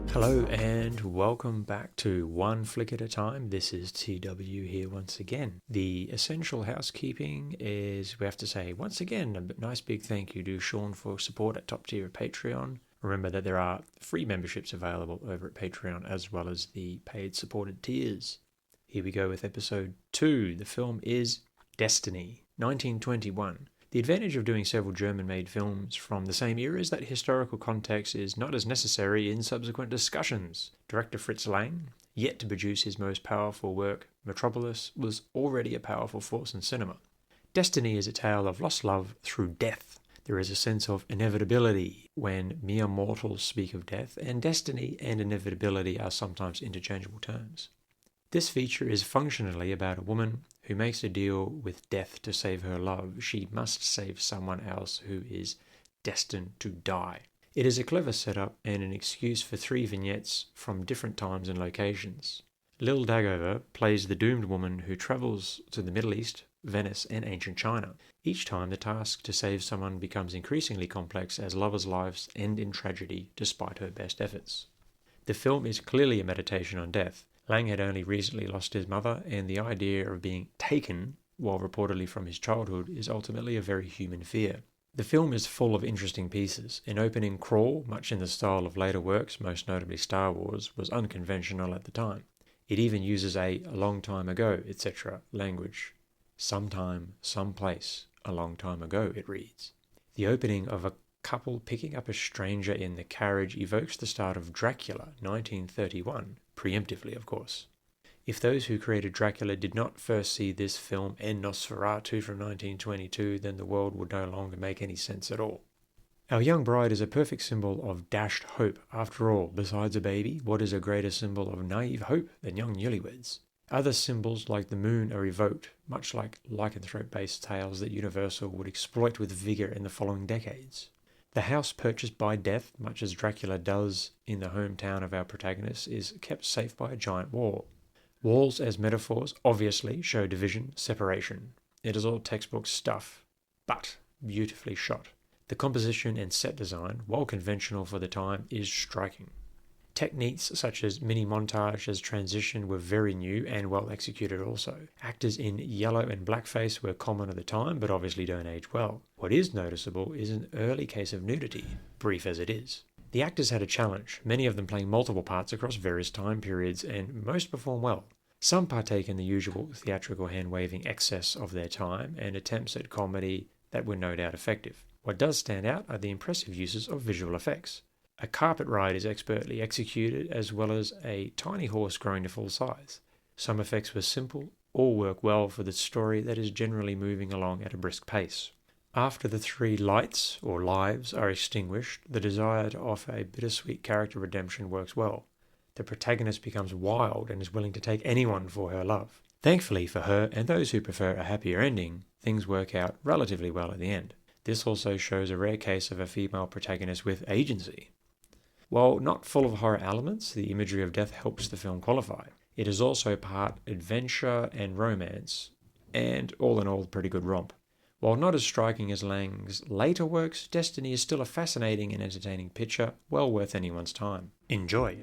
Hello and welcome back to One Flick at a Time. This is TW here once again. The essential housekeeping is we have to say once again a nice big thank you to Sean for support at top tier of Patreon. Remember that there are free memberships available over at Patreon as well as the paid supported tiers. Here we go with episode 2. The film is Destiny, 1921. The advantage of doing several German-made films from the same era is that historical context is not as necessary in subsequent discussions. Director Fritz Lang, yet to produce his most powerful work, Metropolis, was already a powerful force in cinema. Destiny is a tale of lost love through death. There is a sense of inevitability when mere mortals speak of death, and destiny and inevitability are sometimes interchangeable terms. This feature is functionally about a woman who makes a deal with death to save her love. She must save someone else who is destined to die. It is a clever setup and an excuse for 3 vignettes from different times and locations. Lil Dagover plays the doomed woman who travels to the Middle East, Venice, and ancient China. Each time the task to save someone becomes increasingly complex as lovers' lives end in tragedy despite her best efforts. The film is clearly a meditation on death. Lang had only recently lost his mother, and the idea of being taken, while reportedly from his childhood, is ultimately a very human fear. The film is full of interesting pieces. An opening crawl, much in the style of later works, most notably Star Wars, was unconventional at the time. It even uses a long time ago, etc. language. Sometime, someplace, a long time ago, it reads. The opening of a couple picking up a stranger in the carriage evokes the start of Dracula, 1931, preemptively, of course. If those who created Dracula did not first see this film and Nosferatu from 1922, then the world would no longer make any sense at all. Our young bride is a perfect symbol of dashed hope. After all, besides a baby, what is a greater symbol of naive hope than young newlyweds? Other symbols like the moon are evoked, much like lycanthrope-based tales that Universal would exploit with vigour in the following decades. The house purchased by death, much as Dracula does in the hometown of our protagonist, is kept safe by a giant wall. Walls as metaphors obviously show division, separation. It is all textbook stuff, but beautifully shot. The composition and set design, while conventional for the time, is striking. Techniques such as mini-montage as transition were very new and well executed also. Actors in yellow and blackface were common at the time, but obviously don't age well. What is noticeable is an early case of nudity, brief as it is. The actors had a challenge, many of them playing multiple parts across various time periods, and most perform well. Some partake in the usual theatrical hand-waving excess of their time and attempts at comedy that were no doubt effective. What does stand out are the impressive uses of visual effects. A carpet ride is expertly executed, as well as a tiny horse growing to full size. Some effects were simple, all work well for the story that is generally moving along at a brisk pace. After the 3 lights, or lives, are extinguished, the desire to offer a bittersweet character redemption works well. The protagonist becomes wild and is willing to take anyone for her love. Thankfully for her and those who prefer a happier ending, things work out relatively well at the end. This also shows a rare case of a female protagonist with agency. While not full of horror elements, the imagery of death helps the film qualify. It is also part adventure and romance, and all in all, a pretty good romp. While not as striking as Lang's later works, Destiny is still a fascinating and entertaining picture, well worth anyone's time. Enjoy!